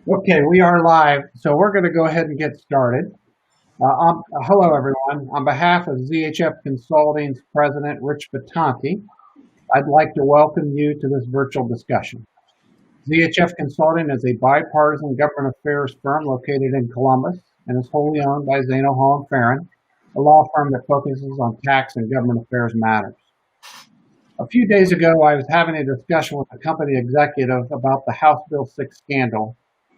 Okay, we are live, so we're going to go ahead and get started. Hello, everyone. On behalf of ZHF Consulting's President, Rich Batanti, I'd like to welcome you to this virtual discussion. ZHF Consulting is a bipartisan government affairs firm located in Columbus and is wholly owned by Zano Hall & Farron, a law firm that focuses on tax and government affairs matters. A few days ago, I was having a discussion with a company executive about the House Bill 6 scandal,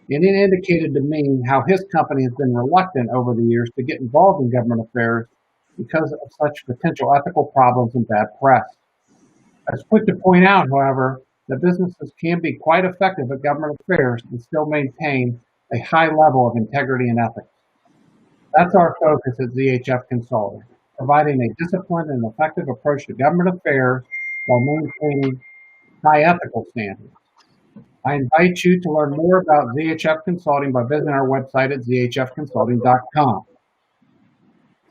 and it indicated to me how his company has been reluctant over the years to get involved in government affairs because of such potential ethical problems and bad press. I was quick to point out, however, that businesses can be quite effective at government affairs and still maintain a high level of integrity and ethics. That's our focus at ZHF Consulting, providing a disciplined and effective approach to government affairs while maintaining high ethical standards. I invite you to learn more about ZHF Consulting by visiting our website at zhfconsulting.com.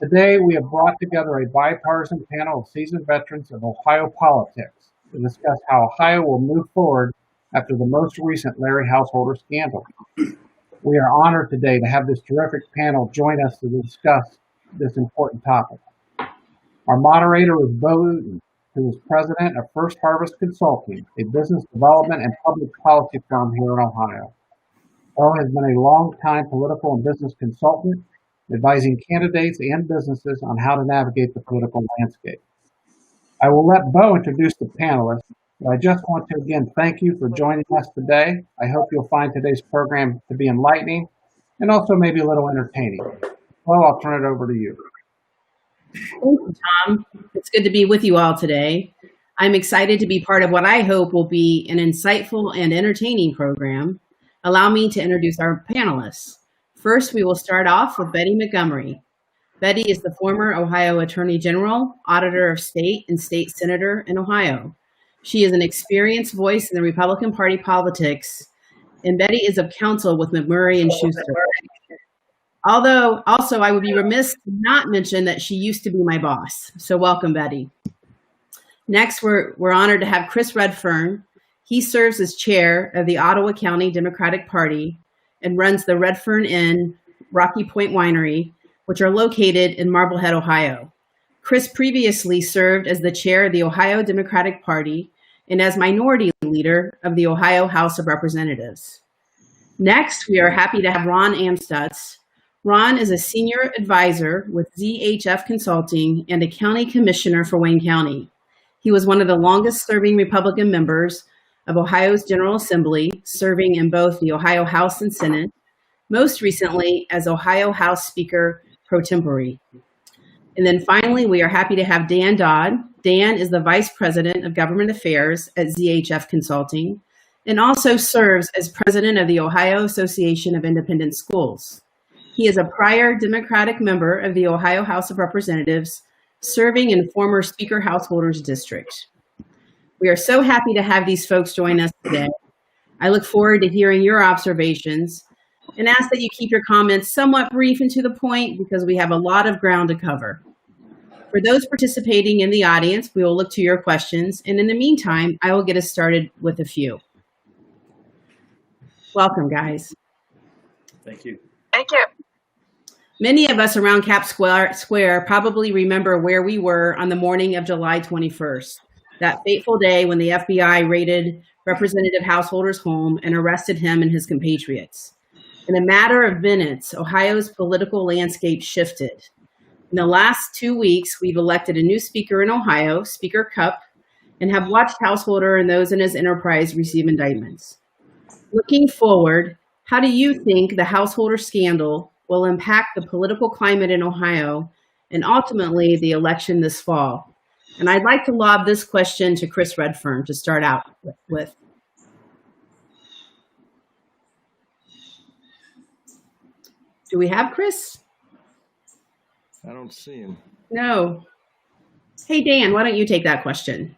Today, we have brought together a bipartisan panel of seasoned veterans of Ohio politics to discuss how Ohio will move forward after the most recent Larry Householder scandal. We are honored today to have this terrific panel join us to discuss this important topic. Our moderator is Beau, who is president of First Harvest Consulting, a business development and public policy firm here in Ohio. Beau has been a long-time political and business consultant, advising candidates and businesses on how to navigate the political landscape. I will let Beau introduce the panelists, but I just want to again thank you for joining us today. I hope you'll find today's program to be enlightening and also maybe a little entertaining. Beau, I'll turn it over to you. Thank you, Tom. It's good to be with you all today. I'm excited to be part of what I hope will be an insightful and entertaining program. Allow me to introduce our panelists. First, we will start off with Betty Montgomery. Betty is the former Ohio Attorney General, Auditor of State, and State Senator in Ohio. She is an experienced voice in the Republican Party politics, and Betty is of counsel with Montgomery and Schuster. Although, also, I would be remiss to not mention that she used to be my boss. So welcome, Betty. Next, we're honored to have Chris Redfern. He serves as chair of the Ottawa County Democratic Party and runs the Redfern Inn, Rocky Point Winery, which are located in Marblehead, Ohio. Chris previously served as the chair of the Ohio Democratic Party and as minority leader of the Ohio House of Representatives. Next, we are happy to have Ron Amstutz. Ron is a senior advisor with ZHF Consulting and a county commissioner for Wayne County. He was one of the longest serving Republican members of Ohio's General Assembly, serving in both the Ohio House and Senate, most recently as Ohio House Speaker pro tempore. And then finally, we are happy to have Dan Dodd. Dan is the Vice President of Government Affairs at ZHF Consulting and also serves as President of the Ohio Association of Independent Schools. He is a prior Democratic member of the Ohio House of Representatives, serving in former Speaker Householders District. We are so happy to have these folks join us today. I look forward to hearing your observations and ask that you keep your comments somewhat brief and to the point because we have a lot of ground to cover. For those participating in the audience, we will look to your questions, and in the meantime, I will get us started with a few. Welcome, guys. Thank you. Thank you. Many of us around Cap Square probably remember where we were on the morning of July 21st, that fateful day when the FBI raided Representative Householder's home and arrested him and his compatriots. In a matter of minutes, Ohio's political landscape shifted. In the last 2 weeks, we've elected a new speaker in Ohio, Speaker Cupp, and have watched Householder and those in his enterprise receive indictments. Looking forward, how do you think the Householder scandal will impact the political climate in Ohio and ultimately the election this fall? And I'd like to lob this question to Chris Redfern to start out with. Do we have Chris? I don't see him. No. Hey, Dan, why don't you take that question?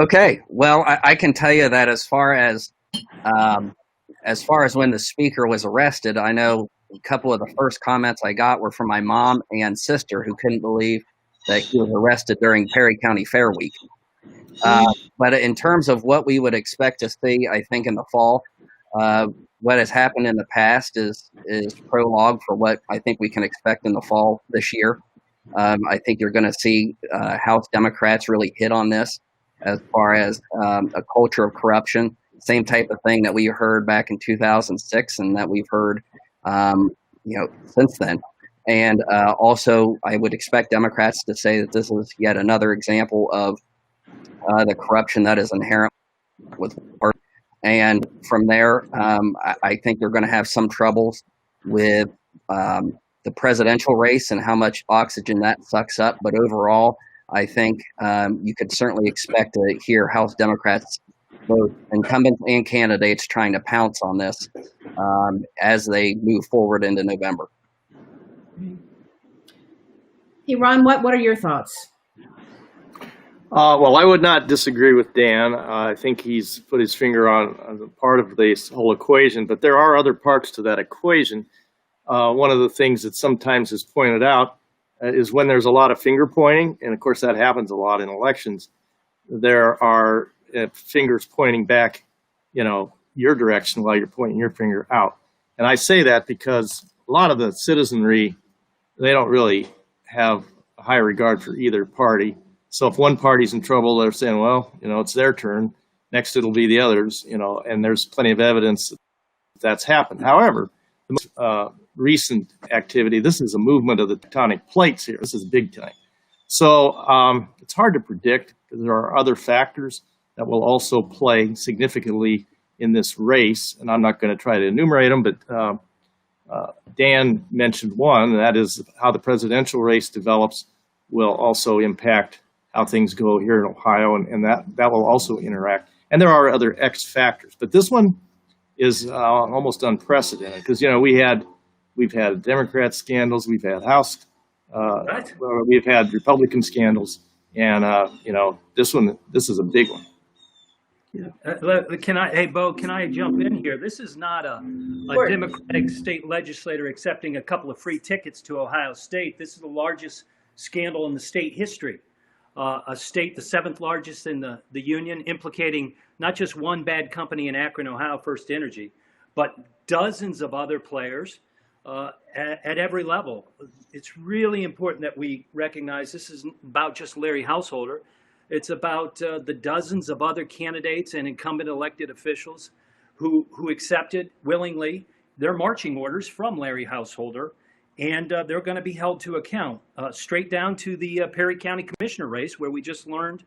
Okay. Well, I can tell you that as far as when the speaker was arrested, I know a couple of the first comments I got were from my mom and sister who couldn't believe that he was arrested during Perry County Fair Week. But in terms of what we would expect to see, I think in the fall, what has happened in the past is prologue for what I think we can expect in the fall this year. I think you're going to see House Democrats really hit on this as far as a culture of corruption, same type of thing that we heard back in 2006 and that we've heard since then. And also, I would expect Democrats to say that this is yet another example of the corruption that is inherent with work. And from there, I think they're going to have some troubles with the presidential race and how much oxygen that sucks up. But overall, I think you could certainly expect to hear House Democrats, both incumbents and candidates, trying to pounce on this as they move forward into November. Hey, Ron, what are your thoughts? Well, I would not disagree with Dan. I think he's put his finger on part of this whole equation, but there are other parts to that equation. One of the things that sometimes is pointed out is when there's a lot of finger pointing, and of course that happens a lot in elections, there are fingers pointing back, your direction while you're pointing your finger out. And I say that because a lot of the citizenry, they don't really have a high regard for either party. So if one party's in trouble, they're saying, well, it's their turn. Next, it'll be the others, and there's plenty of evidence that that's happened. However, the most recent activity, this is a movement of the tectonic plates here. This is big time. So it's hard to predict because there are other factors that will also play significantly in this race. And I'm not going to try to enumerate them, but Dan mentioned one, and that is how the presidential race develops will also impact how things go here in Ohio, and that will also interact. And there are other X factors, but this one is almost unprecedented because we've had Democrat scandals, we've had House, we've had Republican scandals, and this is a big one. Yeah. Hey, Beau, can I jump in here? This is not a Democratic state legislator accepting a couple of free tickets to Ohio State. This is the largest scandal in the state history. A state, the seventh largest in the union, implicating not just one bad company in Akron, Ohio, First Energy, but dozens of other players at every level. It's really important that we recognize this isn't about just Larry Householder. It's about the dozens of other candidates and incumbent elected officials who accepted willingly their marching orders from Larry Householder, and they're going to be held to account, straight down to the Perry County Commissioner race, where we just learned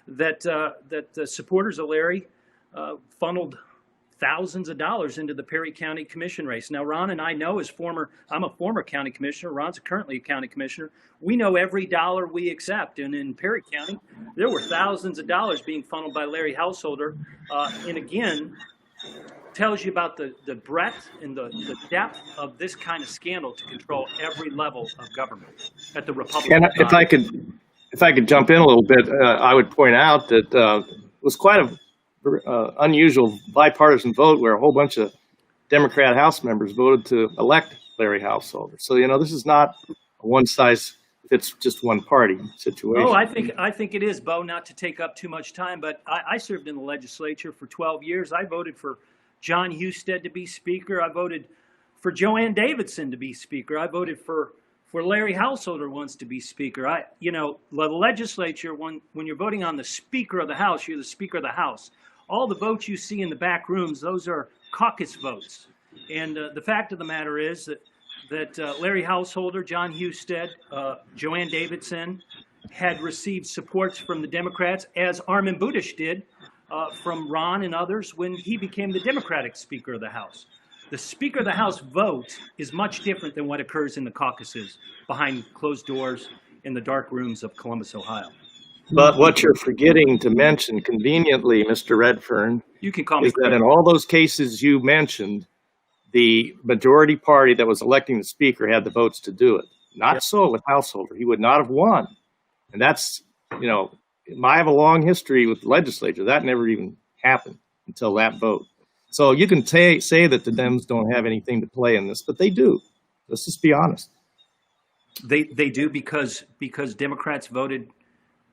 that the supporters of Larry funneled thousands of dollars into the Perry County Commission race. Now, Ron and I know I'm a former county commissioner. Ron's currently a county commissioner. We know every dollar we accept. And in Perry County, there were thousands of dollars being funneled by Larry Householder. And again, tells you about the breadth and the depth of this kind of scandal to control every level of government at the Republican side. If I could jump in a little bit, I would point out that it was quite a unusual bipartisan vote where a whole bunch of Democrat House members voted to elect Larry Householder. So, this is not a one size fits just one party situation. Oh, I think it is, Beau, not to take up too much time, but I served in the legislature for 12 years. I voted for John Husted to be speaker. I voted for Joanne Davidson to be speaker. I voted for Larry Householder once to be speaker. The legislature, when you're voting on the Speaker of the House, you're the Speaker of the House. All the votes you see in the back rooms, those are caucus votes. And the fact of the matter is that Larry Householder, John Husted, Joanne Davidson had received supports from the Democrats, as Armin Budish did from Ron and others when he became the Democratic Speaker of the House. The Speaker of the House vote is much different than what occurs in the caucuses behind closed doors in the dark rooms of Columbus, Ohio. But what you're forgetting to mention conveniently, Mr. Redfern, you can call me is that in all those cases you mentioned, the majority party that was electing the speaker had the votes to do it. Not so with Householder. He would not have won. And that's, I have a long history with the legislature. That never even happened until that vote. So you can say that the Dems don't have anything to play in this, but they do. Let's just be honest. They do because Democrats voted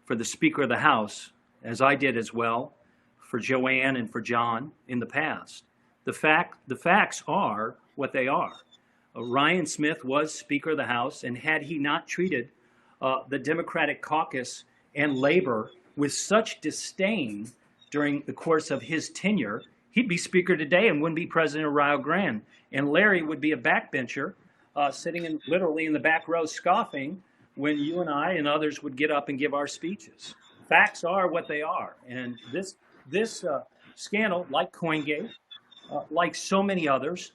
for the Speaker of the House, as I did as well, for Joanne and for John in the past. The facts are what they are. Ryan Smith was Speaker of the House, and had he not treated the Democratic caucus and labor with such disdain during the course of his tenure, he'd be Speaker today and wouldn't be President of Rio Grande. And Larry would be a backbencher sitting literally in the back row scoffing when you and I and others would get up and give our speeches. Facts are what they are. And this scandal, like CoinGate, like so many others,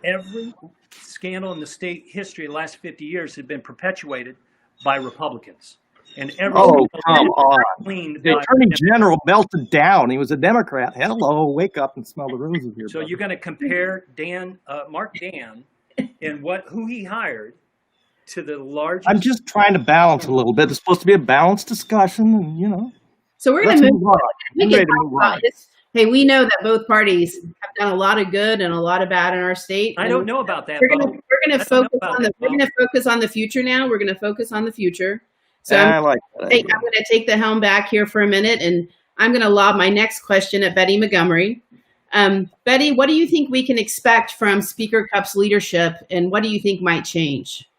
every scandal in the state history of the last 50 years had been perpetuated by Republicans. And every Oh, come on. cleaned The by Attorney General melted down. He was a Democrat. Hello, wake up and smell the roses here. So brother. you're going to compare Mark Dan, and who he hired to the largest. I'm just trying to balance a little bit. It's supposed to be a balanced discussion, and So we're going let's to move on. I'm ready to move on. Hey, we know that both parties have done a lot of good and a lot of bad in our state. I don't know about that. We're Bo. going to focus on the future now. We're going to focus on the future. So I like that. I'm going to take the helm back here for a minute, and I'm going to lob my next question at Betty Montgomery. Betty, what do you think we can expect from Speaker Cupp's leadership, and what do you think might change?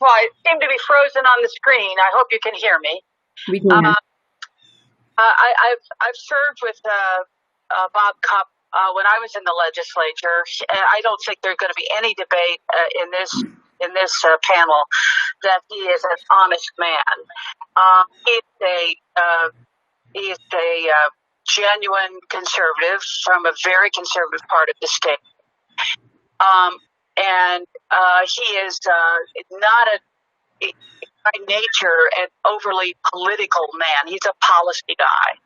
Well, I seem to be frozen on the screen. I hope you can hear me. We can. I've served with Bob Cupp when I was in the legislature. I don't think there's going to be any debate in this panel that he is an honest man. He's a genuine conservative from a very conservative part of the state, and he is not by nature an overly political man. He's a policy guy.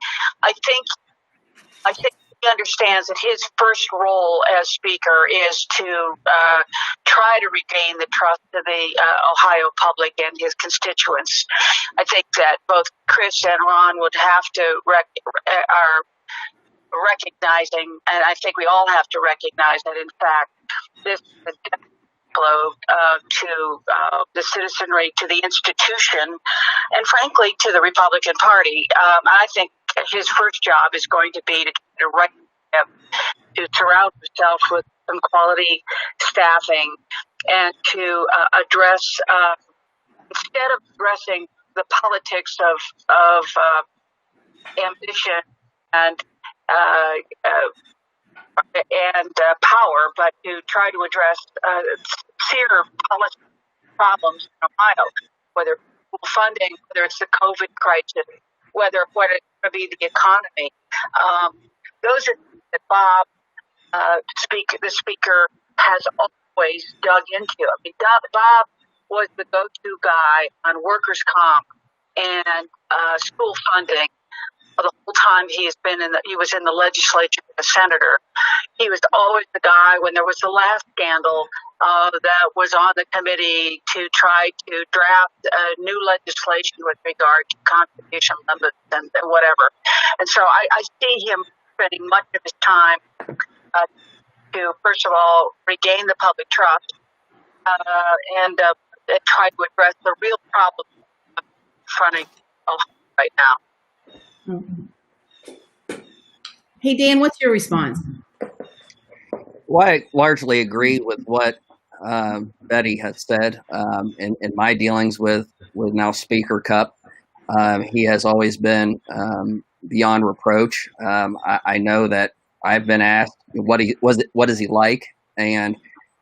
I think he understands that his first role as Speaker is to try to regain the trust of the Ohio public and his constituents. I think that both Chris and Ron would have to are recognizing, and I think we all have to recognize that, in fact, this is a blow to the citizenry, to the institution, and frankly, to the Republican Party. I think his first job is going to be to surround himself with some quality staffing and to address, instead of addressing the politics of ambition and power, but to try to address severe policy problems in Ohio, whether it's school funding, whether it's the COVID crisis, whether it's going to be the economy. Those are things that Bob, the Speaker, has always dug into. I mean, Bob was the go-to guy on workers' comp and school funding the whole time he was in the legislature as a senator. He was always the guy when there was the last scandal that was on the committee to try to draft new legislation with regard to constitution limits and whatever. And so I see him spending much of his time to, first of all, regain the public trust and try to address the real problem confronting Ohio right now. Hey, Dan, what's your response? Well, I largely agree with what Betty has said. In my dealings with now Speaker Cupp, he has always been beyond reproach. I know that I've been asked what is he like, and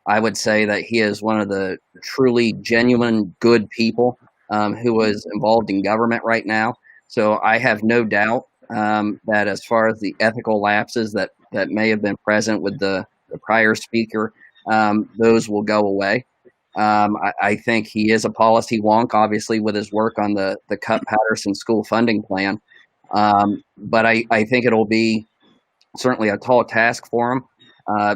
I would say that he is one of the truly genuine good people who is involved in government right now. So I have no doubt that as far as the ethical lapses that may have been present with the prior speaker, those will go away. I think he is a policy wonk, obviously, with his work on the Cupp-Patterson school funding plan. But I think it'll be certainly a tall task for him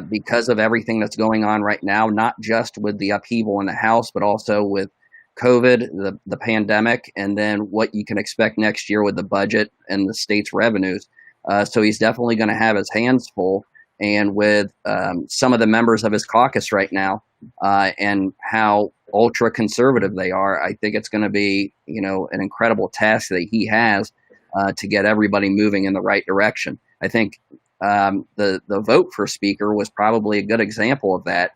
because of everything that's going on right now, not just with the upheaval in the House, but also with COVID, the pandemic, and then what you can expect next year with the budget and the state's revenues. So he's definitely going to have his hands full. And with some of the members of his caucus right now and how ultra conservative they are, I think it's going to be, an incredible task that he has to get everybody moving in the right direction. I think The vote for speaker was probably a good example of that.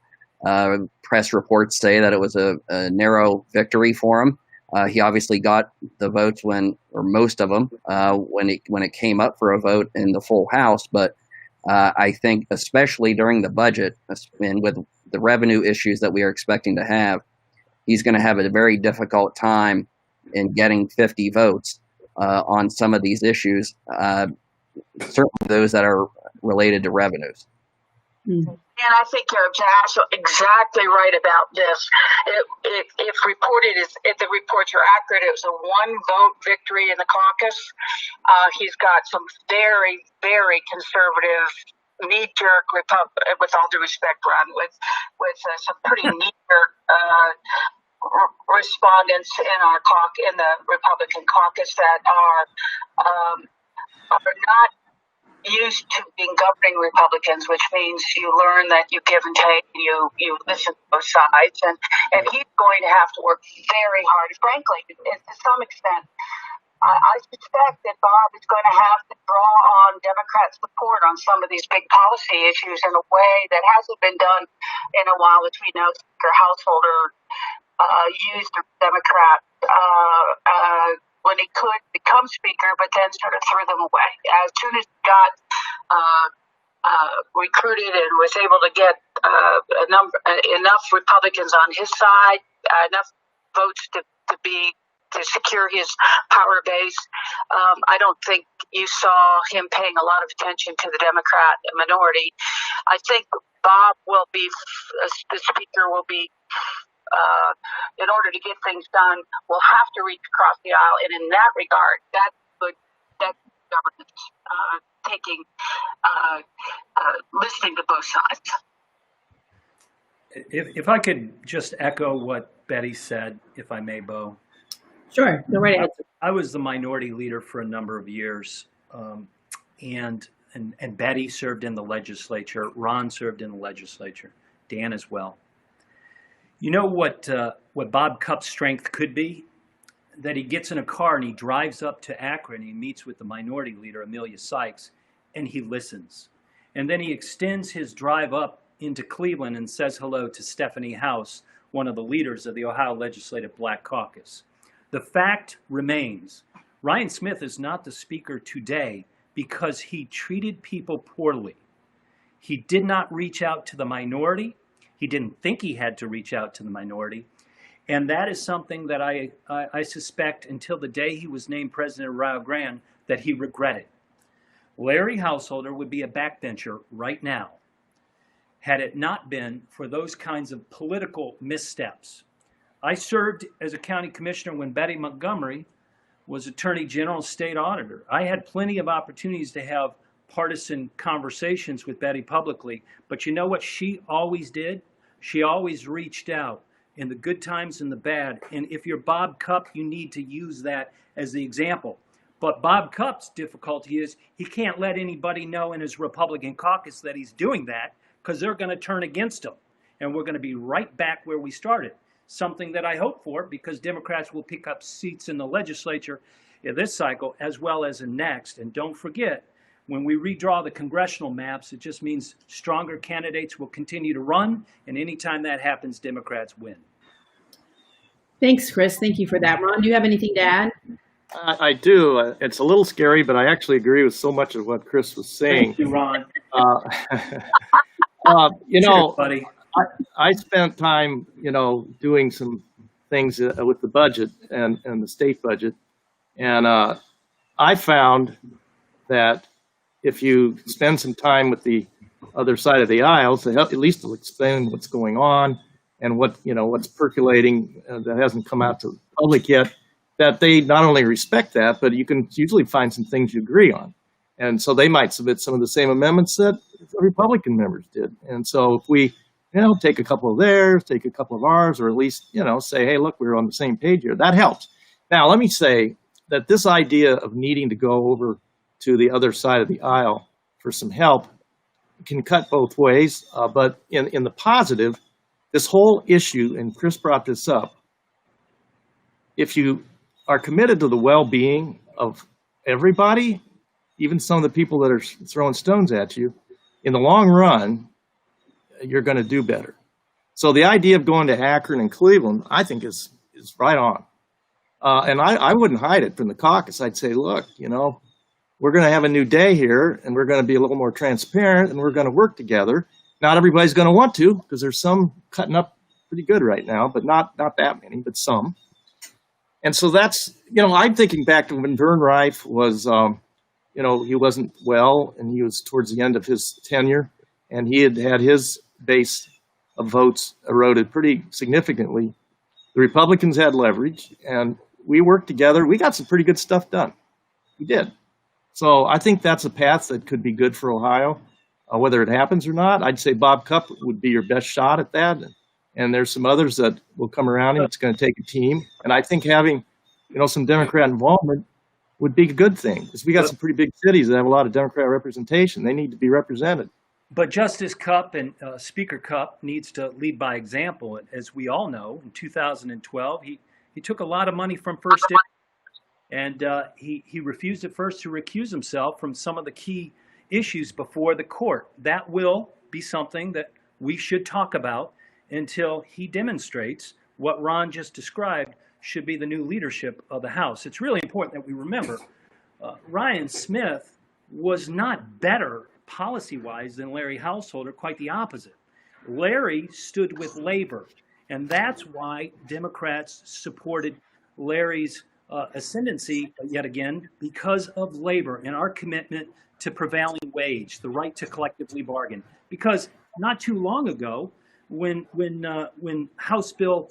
Press reports say that it was a narrow victory for him. He obviously got the votes or most of them, when it came up for a vote in the full House. But I think, especially during the budget and with the revenue issues that we are expecting to have, he's going to have a very difficult time in getting 50 votes on some of these issues, certainly those that are related to revenues. And I think you're exactly right about this. If the reports are accurate, it was a 1-vote victory in the caucus. He's got some very, very conservative, knee-jerk with all due respect, Ron, with some pretty knee-jerk respondents in the Republican caucus that are not used to being governing Republicans, which means you learn that you give and take, and you listen to both sides, and he's going to have to work very hard. Frankly, to some extent, I suspect that Bob is going to have to draw on Democrat support on some of these big policy issues in a way that hasn't been done in a while. As we know, Speaker Householder used the Democrat when he could become speaker, but then sort of threw them away. As soon as he got recruited and was able to get enough Republicans on his side, enough votes to secure his power base, I don't think you saw him paying a lot of attention to the Democrat minority. I think Bob the speaker will be, in order to get things done, we'll have to reach across the aisle. And in that regard, that's good governance, listening to both sides. If I could just echo what Betty said, if I may, Beau. Sure, go right ahead. I was the minority leader for a number of years, and Betty served in the legislature. Ron served in the legislature. Dan as well. You know what Bob Cupp's strength could be? That he gets in a car and he drives up to Akron and he meets with the minority leader, Amelia Sykes, and he listens. And then he extends his drive up into Cleveland and says hello to Stephanie House, one of the leaders of the Ohio Legislative Black Caucus. The fact remains, Ryan Smith is not the speaker today because he treated people poorly. He did not reach out to the minority. He didn't think he had to reach out to the minority. And that is something that I suspect until the day he was named president of Rio Grande that he regretted. Larry Householder would be a backbencher right now had it not been for those kinds of political missteps. I served as a county commissioner when Betty Montgomery was Attorney General, State Auditor. I had plenty of opportunities to have partisan conversations with Betty publicly, but you know what she always did? She always reached out in the good times and the bad. And if you're Bob Cupp, you need to use that as the example. But Bob Cupp's difficulty is he can't let anybody know in his Republican caucus that he's doing that because they're going to turn against him. And we're going to be right back where we started. Something that I hope for because Democrats will pick up seats in the legislature in this cycle as well as in next. And don't forget, when we redraw the congressional maps, it just means stronger candidates will continue to run. And anytime that happens, Democrats win. Thanks, Chris. Thank you for that. Ron, do you have anything to add? I do. It's a little scary, but I actually agree with so much of what Chris was saying. Thank you, Ron. Cheers, buddy. I spent time, doing some things with the budget and the state budget. And I found that if you spend some time with the other side of the aisle, to help, at least to explain what's going on and what's percolating that hasn't come out to the public yet, that they not only respect that, but you can usually find some things you agree on. And so they might submit some of the same amendments that Republican members did. And so if we, take a couple of theirs, take a couple of ours, or at least, say, hey, look, we're on the same page here, that helps. Now, let me say that this idea of needing to go over to the other side of the aisle for some help can cut both ways. But in the positive, this whole issue, and Chris brought this up, if you are committed to the well-being of everybody, even some of the people that are throwing stones at you, in the long run, you're going to do better. So the idea of going to Akron and Cleveland, I think is right on. And I wouldn't hide it from the caucus. I'd say, look, we're going to have a new day here, and we're going to be a little more transparent, and we're going to work together. Not everybody's going to want to, because there's some cutting up pretty good right now, but not that many, but some. And so that's, I'm thinking back to when Vern Rife was, he wasn't well, and he was towards the end of his tenure, and he had his base of votes eroded pretty significantly. The Republicans had leverage, and we worked together. We got some pretty good stuff done. We did. So I think that's a path that could be good for Ohio. Whether it happens or not, I'd say Bob Cupp would be your best shot at that. And there's some others that will come around him. It's going to take a team. And I think having, some Democrat involvement would be a good thing, because we got some pretty big cities that have a lot of Democrat representation. They need to be represented. But Justice Cupp and Speaker Cupp needs to lead by example. As we all know, in 2012, he took a lot of money from First District, and he refused at first to recuse himself from some of the key issues before the court. That will be something that we should talk about until he demonstrates what Ron just described should be the new leadership of the House. It's really important that we remember Ryan Smith was not better policy-wise than Larry Householder, quite the opposite. Larry stood with labor, and that's why Democrats supported Larry's ascendancy yet again, because of labor and our commitment to prevailing wage, the right to collectively bargain. Because not too long ago, when House Bill,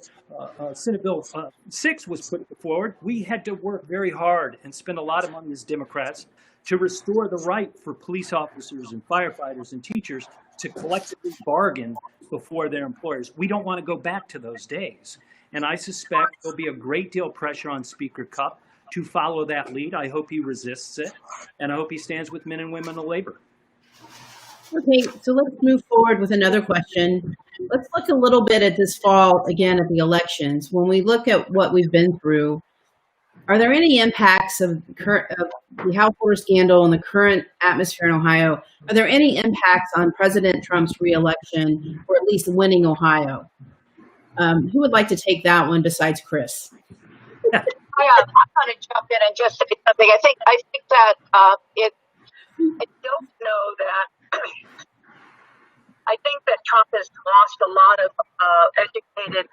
Senate Bill 6 was put forward, we had to work very hard and spend a lot of money as Democrats to restore the right for police officers and firefighters and teachers to collectively bargain before their employers. We don't want to go back to those days. And I suspect there'll be a great deal of pressure on Speaker Cupp to follow that lead. I hope he resists it, and I hope he stands with men and women of labor. Okay, so let's move forward with another question. Let's look a little bit at this fall, again, at the elections. When we look at what we've been through, are there any impacts of the Householder scandal and the current atmosphere in Ohio? Are there any impacts on President Trump's reelection, or at least winning Ohio? Who would like to take that one besides Chris? I'm going to jump in and just say something. I think that I don't know that. I think that Trump has lost a lot of educated,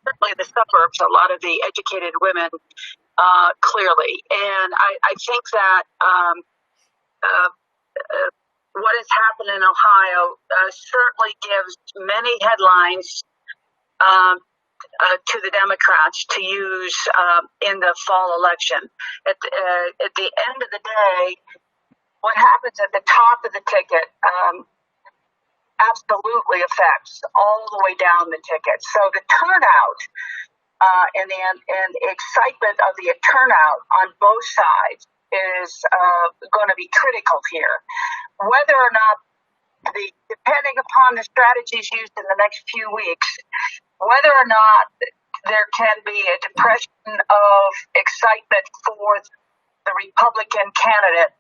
certainly the suburbs, a lot of the educated women, clearly. And I think that what has happened in Ohio certainly gives many headlines to the Democrats to use in the fall election. At the end of the day, what happens at the top of the ticket absolutely affects all the way down the ticket. So the turnout and the excitement of the turnout on both sides is going to be critical here. Whether or not depending upon the strategies used in the next few weeks, whether or not there can be a depression of excitement for the Republican candidate,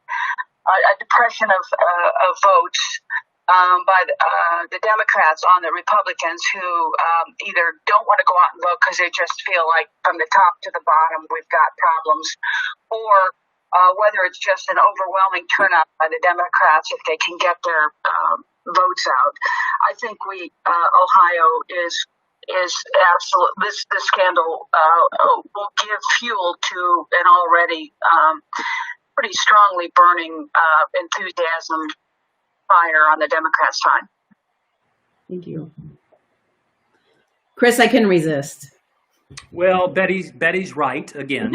a depression of votes by the Democrats on the Republicans who either don't want to go out and vote because they just feel like from the top to the bottom we've got problems, or whether it's just an overwhelming turnout by the Democrats if they can get their votes out. I think Ohio is absolute. This scandal will give fuel to an already pretty strongly burning enthusiasm fire on the Democrat side. Thank you. Chris, I couldn't resist. Well, Betty's right again.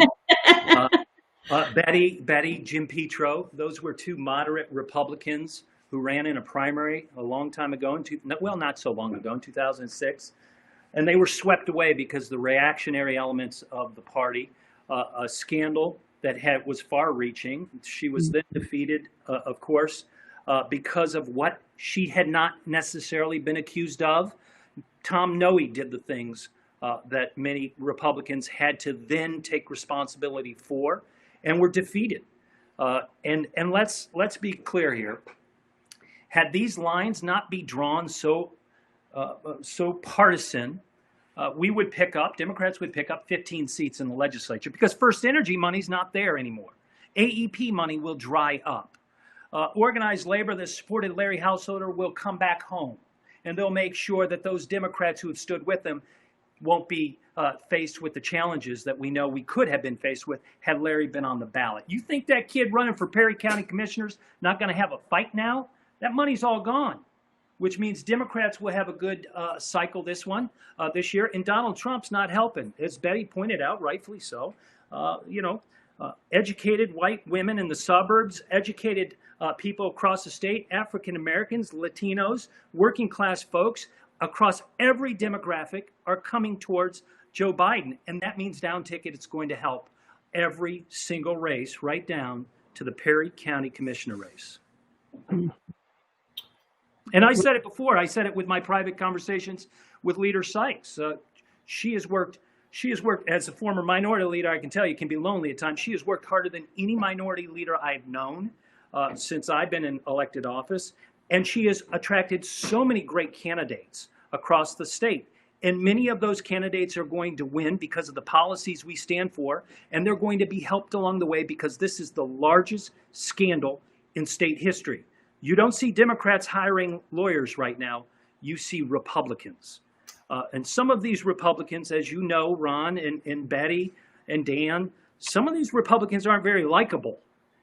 Betty, Jim Petro, those were two moderate Republicans who ran in a primary a long time ago, not so long ago, in 2006. And they were swept away because the reactionary elements of the party, a scandal that was far-reaching. She was then defeated, of course, because of what she had not necessarily been accused of. Tom Noe did the things that many Republicans had to then take responsibility for and were defeated. And let's be clear here. Had these lines not be drawn so partisan, Democrats would pick up 15 seats in the legislature because First Energy money's not there anymore. AEP money will dry up. Organized labor that supported Larry Householder will come back home, and they'll make sure that those Democrats who have stood with them won't be faced with the challenges that we know we could have been faced with had Larry been on the ballot. You think that kid running for Perry County Commissioner's not going to have a fight now? That money's all gone, which means Democrats will have a good cycle this year, and Donald Trump's not helping, as Betty pointed out, rightfully so. Educated white women in the suburbs, educated people across the state, African Americans, Latinos, working class folks across every demographic are coming towards Joe Biden. And that means down ticket, it's going to help every single race, right down to the Perry County Commissioner race. And I said it before, I said it with my private conversations with Leader Sykes. She has worked as a former minority leader. I can tell you, it can be lonely at times. She has worked harder than any minority leader I've known since I've been in elected office. And she has attracted so many great candidates across the state. And many of those candidates are going to win because of the policies we stand for. And they're going to be helped along the way because this is the largest scandal in state history. You don't see Democrats hiring lawyers right now. You see Republicans. And some of these Republicans, as you know, Ron and Betty and Dan, some of these Republicans aren't very likable.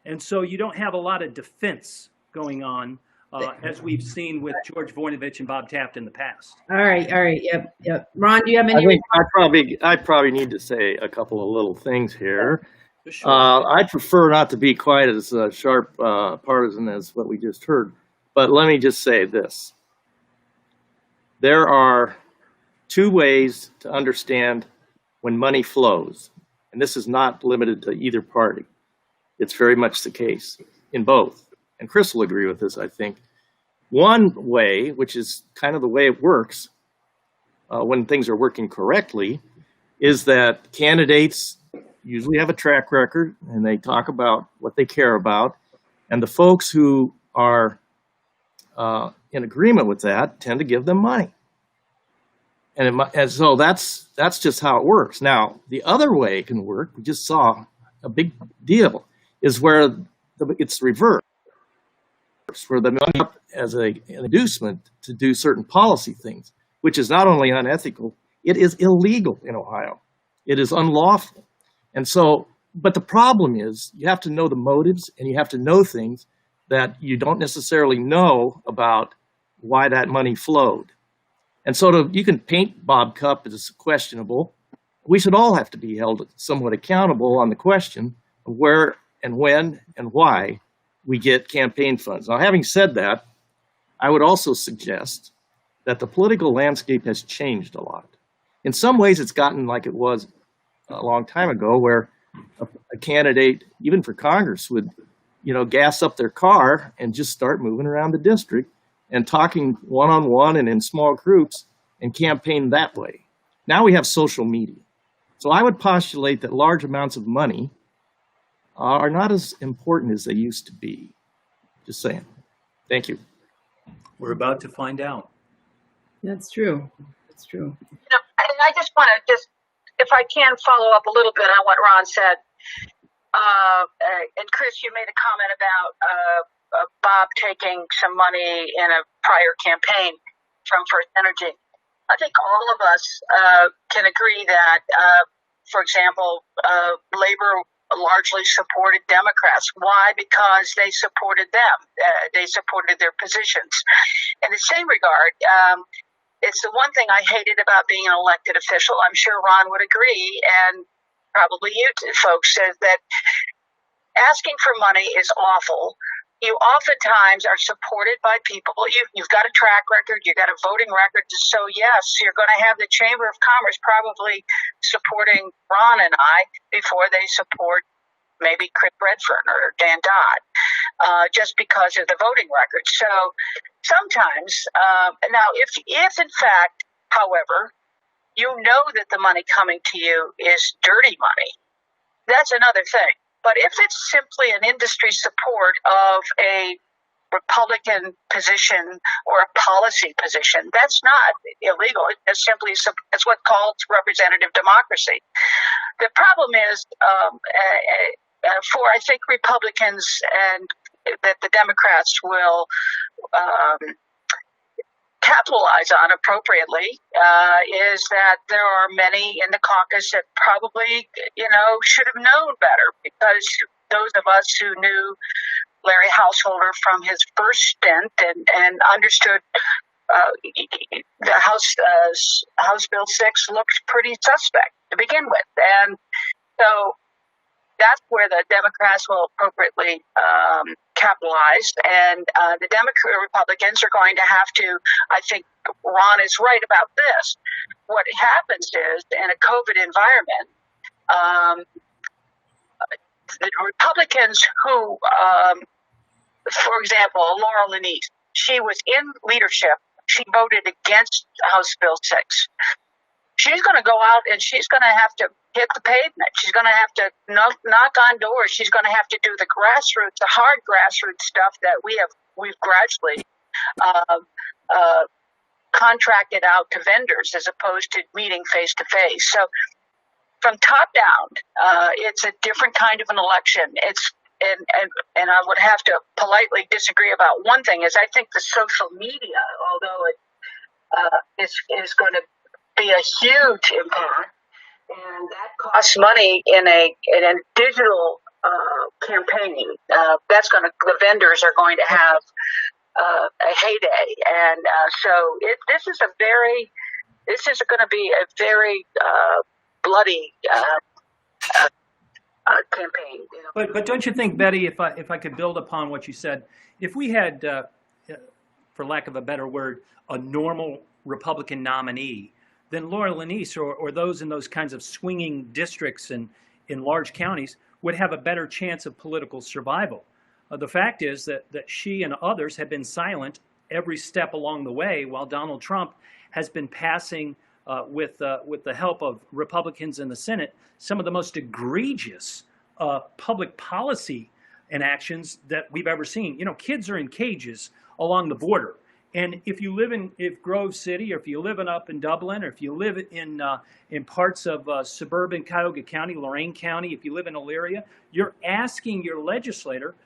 And so you don't have a lot of defense going on, as we've seen with George Voinovich and Bob Taft in the past. All right. Yep. Ron, do you have any? I think I probably need to say a couple of little things here. Sure. I'd prefer not to be quite as sharp partisan as what we just heard, but let me just say this. There are two ways to understand when money flows, and this is not limited to either party. It's very much the case in both, and Chris will agree with this, I think. One way, which is kind of the way it works when things are working correctly, is that candidates usually have a track record and they talk about what they care about. And the folks who are in agreement with that tend to give them money. And so that's just how it works. Now, the other way it can work, we just saw a big deal, is where it's reversed, where the money up as an inducement to do certain policy things, which is not only unethical, it is illegal in Ohio. It is unlawful. And so, but the problem is you have to know the motives and you have to know things that you don't necessarily know about why that money flowed. And so you can paint Bob Cupp as questionable. We should all have to be held somewhat accountable on the question of where and when and why we get campaign funds. Now, having said that, I would also suggest that the political landscape has changed a lot. In some ways, it's gotten like it was a long time ago, where a candidate, even for Congress, would, gas up their car and just start moving around the district and talking one-on-one and in small groups and campaign that way. Now we have social media. So I would postulate that large amounts of money are not as important as they used to be. Just saying. Thank you. We're about to find out. That's true. That's true. I just want to if I can follow up a little bit on what Ron said. And Chris, you made a comment about Bob taking some money in a prior campaign from First Energy. I think all of us can agree that, for example, labor largely supported Democrats. Why? Because they supported them. They supported their positions. In the same regard, it's the one thing I hated about being an elected official. I'm sure Ron would agree, and probably you folks, says that asking for money is awful. You oftentimes are supported by people. You've got a track record. You've got a voting record. So, yes, you're going to have the Chamber of Commerce probably supporting Ron and I before they support maybe Chris Redfern or Dan Dodd, just because of the voting record. So sometimes, now, if in fact, however, you know that the money coming to you is dirty money, that's another thing. But if it's simply an industry support of a Republican position or a policy position, that's not illegal. It's simply it's what's called representative democracy. The problem is for I think Republicans and that the Democrats will capitalize on appropriately is that there are many in the caucus that probably should have known better, because those of us who knew Larry Householder from his first stint and understood the House Bill 6 looked pretty suspect to begin with, and so that's where the Democrats will appropriately capitalize, and the Republicans are going to have to. I think Ron is right about this. What happens is, in a COVID environment, the Republicans who, for example, Laura Lanise, she was in leadership. She voted against House Bill 6. She's going to go out and she's going to have to hit the pavement. She's going to have to knock on doors. She's going to have to do the grassroots, the hard grassroots stuff that we've gradually contracted out to vendors as opposed to meeting face to face. So from top down, it's a different kind of an election. And I would have to politely disagree about one thing, is I think the social media, although it is going to be a huge impact, and that costs money in a digital campaigning. The vendors are going to have a heyday, and so this is going to be a very bloody campaign. But don't you think, Betty, if I could build upon what you said, if we had, for lack of a better word, a normal Republican nominee, then Laura Lanise or those in those kinds of swinging districts in large counties would have a better chance of political survival. The fact is that she and others have been silent every step along the way, while Donald Trump has been passing, with the help of Republicans in the Senate, some of the most egregious public policy enactions that we've ever seen. Kids are in cages along the border. And if you live in Grove City, or if you live up in Dublin, or if you live in parts of suburban Cuyahoga County, Lorain County, if you live in Elyria, you're asking your legislator,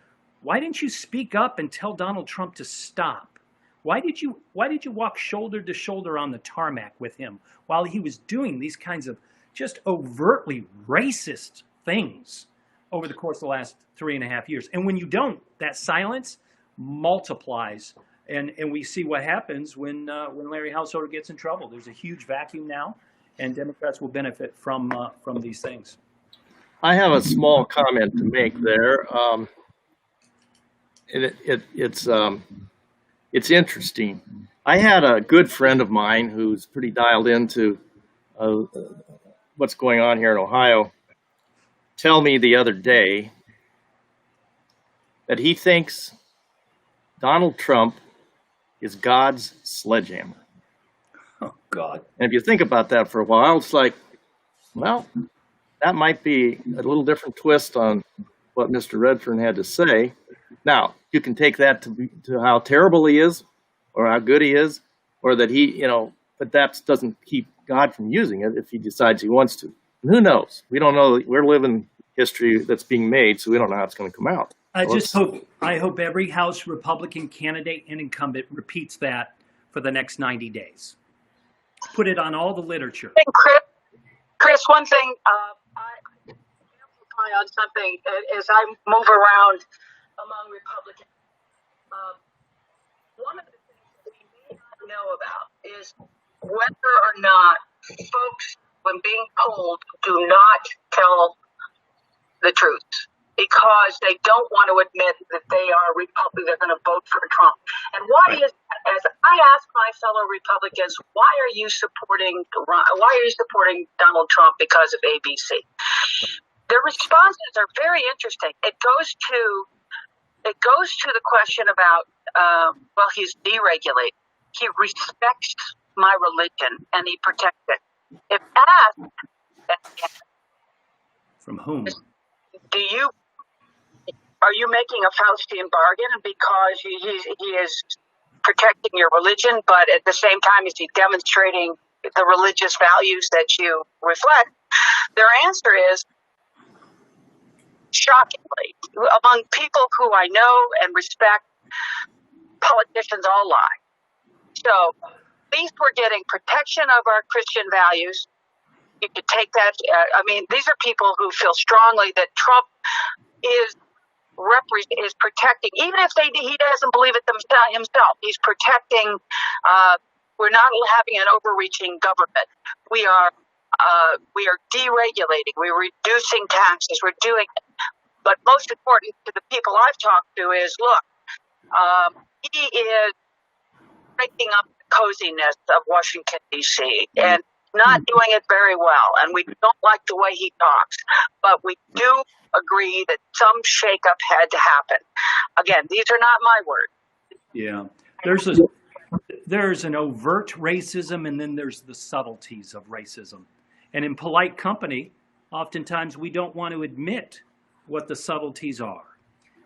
why didn't you speak up and tell Donald Trump to stop? Why did you walk shoulder to shoulder on the tarmac with him while he was doing these kinds of just overtly racist things over the course of the last 3.5 years? And when you don't, that silence multiplies. And we see what happens when Larry Householder gets in trouble. There's a huge vacuum now, and Democrats will benefit from these things. I have a small comment to make there. It's interesting. I had a good friend of mine who's pretty dialed into what's going on here in Ohio tell me the other day that he thinks Donald Trump is God's sledgehammer. Oh, God. And if you think about that for a while, it's like, well, that might be a little different twist on what Mr. Redfern had to say. Now, you can take that to how terrible he is, or how good he is, or that but that doesn't keep God from using it if he decides he wants to. And who knows? We don't know. We're living history that's being made, so we don't know how it's going to come out. I hope every House Republican candidate and incumbent repeats that for the next 90 days. Put it on all the literature. Chris, one thing I amplify on something as I move around among Republicans. One of the things that we may not know about is whether or not folks, when being polled, do not tell the truth, because they don't want to admit that they are Republican, they're going to vote for Trump. And why is, as I ask my fellow Republicans, why are you supporting Donald Trump because of ABC? Their responses are very interesting. It goes to the question about, he's deregulated. He respects my religion and he protects it. If asked, from whom? Do you are you making a Faustian bargain because he is protecting your religion, but at the same time is he demonstrating the religious values that you reflect? Their answer is, shockingly, among people who I know and respect, politicians all lie. So at least we're getting protection of our Christian values. You could take that. These are people who feel strongly that Trump is protecting, even if he doesn't believe it himself. He's protecting. We're not having an overreaching government. We are deregulating. We're reducing taxes. We're doing it. But most important to the people I've talked to is, look, he is breaking up the coziness of Washington, D.C. and not doing it very well. And we don't like the way he talks. But we do agree that some shakeup had to happen. Again, these are not my words. Yeah. There's an overt racism, and then there's the subtleties of racism. And in polite company, oftentimes we don't want to admit what the subtleties are.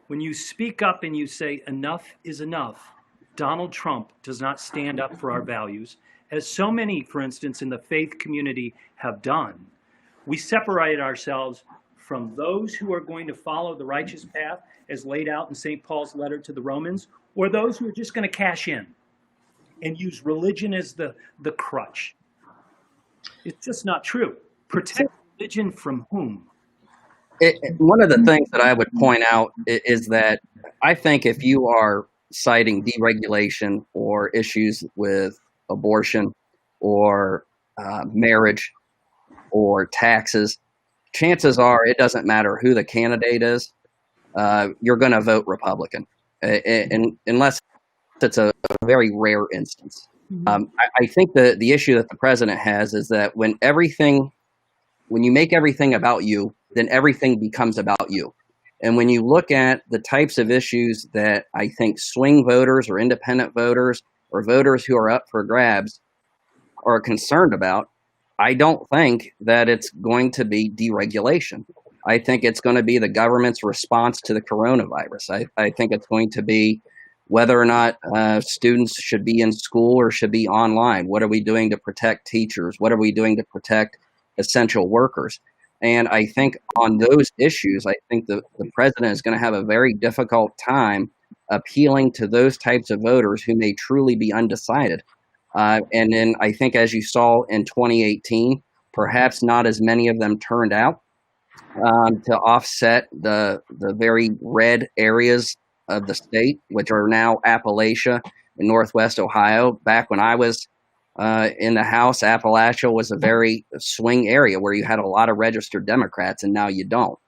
When you speak up and you say enough is enough, Donald Trump does not stand up for our values, as so many, for instance, in the faith community have done. We separate ourselves from those who are going to follow the righteous path as laid out in St. Paul's letter to the Romans, or those who are just going to cash in and use religion as the crutch. It's just not true. Protect religion from whom? One of the things that I would point out is that I think if you are citing deregulation or issues with abortion or marriage or taxes, chances are it doesn't matter who the candidate is, you're going to vote Republican, unless it's a very rare instance. I think the issue that the president has is that when you make everything about you, then everything becomes about you. And when you look at the types of issues that I think swing voters or independent voters or voters who are up for grabs are concerned about, I don't think that it's going to be deregulation. I think it's going to be the government's response to the coronavirus. I think it's going to be whether or not students should be in school or should be online. What are we doing to protect teachers? What are we doing to protect essential workers? And I think on those issues, I think the president is going to have a very difficult time appealing to those types of voters who may truly be undecided. And then I think, as you saw in 2018, perhaps not as many of them turned out to offset the very red areas of the state, which are now Appalachia and Northwest Ohio. Back when I was in the House, Appalachia was a very swing area where you had a lot of registered Democrats, and now you don't.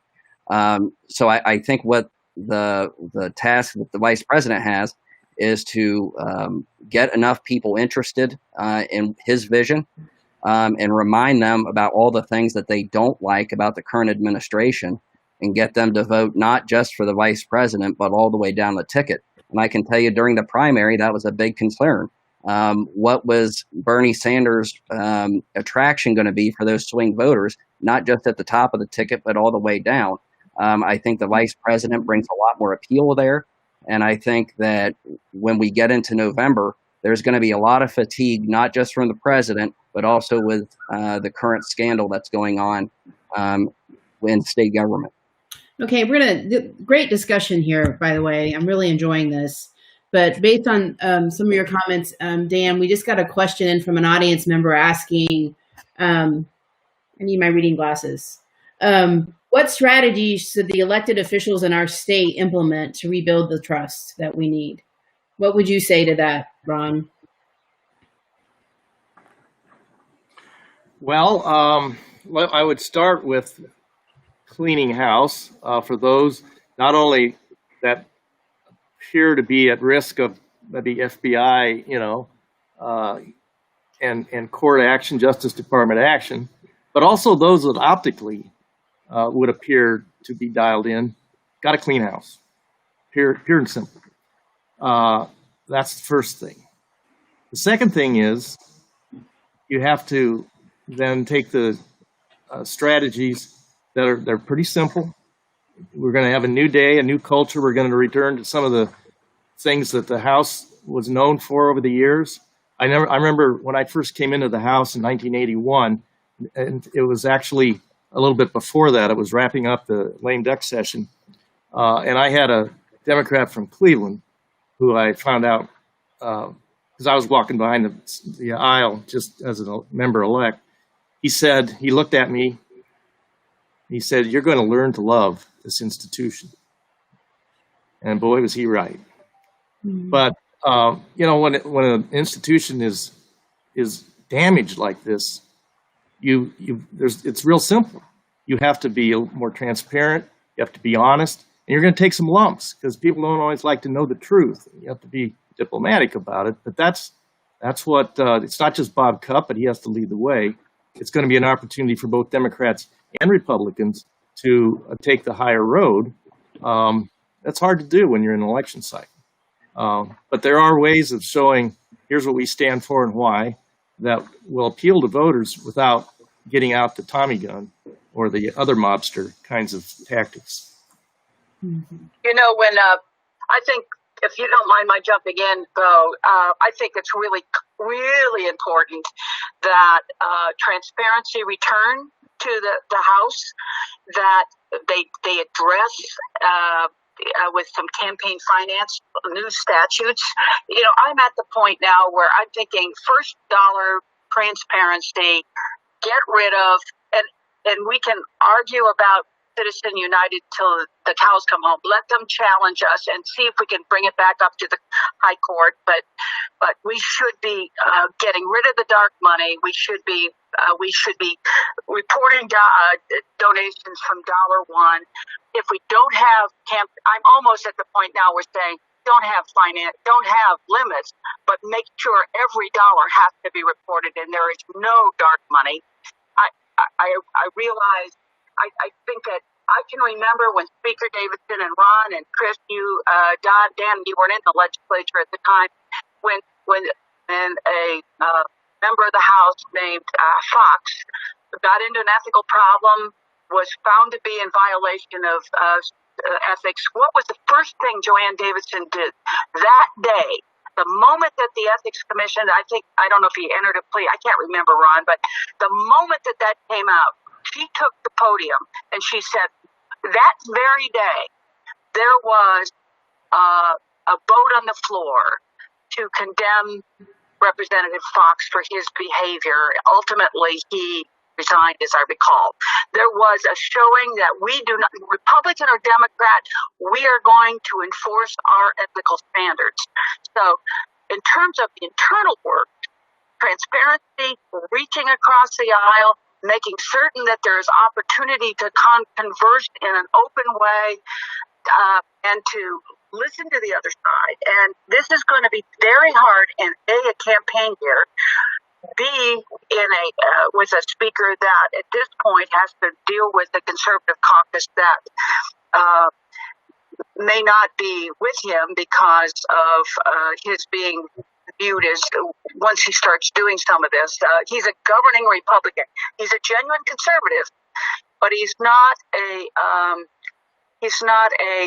So I think what the task that the vice president has is to get enough people interested in his vision and remind them about all the things that they don't like about the current administration and get them to vote not just for the vice president, but all the way down the ticket. And I can tell you during the primary, that was a big concern. What was Bernie Sanders' attraction going to be for those swing voters, not just at the top of the ticket, but all the way down? I think the vice president brings a lot more appeal there. And I think that when we get into November, there's going to be a lot of fatigue, not just from the president, but also with the current scandal that's going on in state government. Okay, we're going to, great discussion here, by the way. I'm really enjoying this. But based on some of your comments, Dan, we just got a question in from an audience member asking, I need my reading glasses. What strategies should the elected officials in our state implement to rebuild the trust that we need? What would you say to that, Ron? Well, I would start with cleaning house for those not only that appear to be at risk of maybe FBI, and court action, Justice Department action, but also those that optically would appear to be dialed in. Got to clean house, pure and simple. That's the first thing. The second thing is you have to then take the strategies that are they're pretty simple we're going to have a new day, a new culture. We're going to return to some of the things that the House was known for over the years. I remember when I first came into the House in 1981, and it was actually a little bit before that. It was wrapping up the lame duck session, and I had a Democrat from Cleveland who I found out because I was walking behind the aisle just as a member-elect. He looked at me. He said, "You're going to learn to love this institution." And boy, was he right. But when an institution is damaged like this, it's real simple. You have to be more transparent. You have to be honest, and you're going to take some lumps because people don't always like to know the truth. You have to be diplomatic about it. But that's what it's not just Bob Cupp, but he has to lead the way. It's going to be an opportunity for both Democrats and Republicans to take the higher road. That's hard to do when you're in an election cycle. But there are ways of showing, here's what we stand for and why, that will appeal to voters without getting out the Tommy gun or the other mobster kinds of tactics. You know, when I think, if you don't mind my jumping in, Beau, I think it's really, really important that transparency return to the House, that they address with some campaign finance new statutes. You know, I'm at the point now where I'm thinking first dollar transparency, get rid of, and we can argue about Citizen United till the cows come home. Let them challenge us and see if we can bring it back up to the high court. But we should be getting rid of the dark money. We should be reporting donations from $1. If we don't have I'm almost at the point now we're saying don't have limits, but make sure every dollar has to be reported and there is no dark money. I realize. I think that I can remember when Speaker Davidson and Ron and Chris, Dan, you weren't in the legislature at the time, when a member of the House named Fox got into an ethical problem, was found to be in violation of ethics. What was the first thing Joanne Davidson did that day? The moment that the Ethics Commission, I don't know if he entered a plea, I can't remember, Ron, but the moment that came out, she took the podium and she said, that very day, there was a vote on the floor to condemn Representative Fox for his behavior. Ultimately, he resigned, as I recall. There was a showing that we do not, Republican or Democrat, we are going to enforce our ethical standards. So in terms of the internal work, transparency, reaching across the aisle, making certain that there is opportunity to converse in an open way, and to listen to the other side. And this is going to be very hard in a campaign year, B, with a speaker that at this point has to deal with the conservative caucus that may not be with him because of his being viewed as, once he starts doing some of this, he's a governing Republican. He's a genuine conservative, but he's not a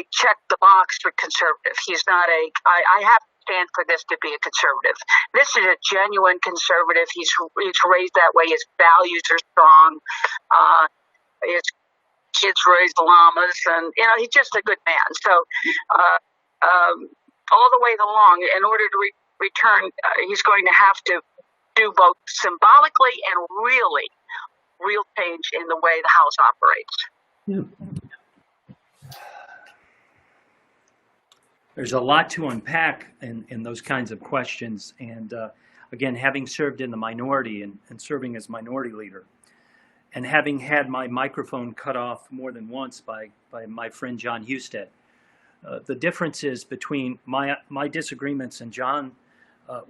check the box for conservative. He's not I have to stand for this to be a conservative. This is a genuine conservative. He's raised that way. His values are strong. His kids raised llamas, and he's just a good man. So all the way along, in order to return, he's going to have to do both symbolically and really real change in the way the House operates. Yeah. There's a lot to unpack in those kinds of questions. And again, having served in the minority and serving as minority leader, and having had my microphone cut off more than once by my friend John Husted, the differences between my disagreements and John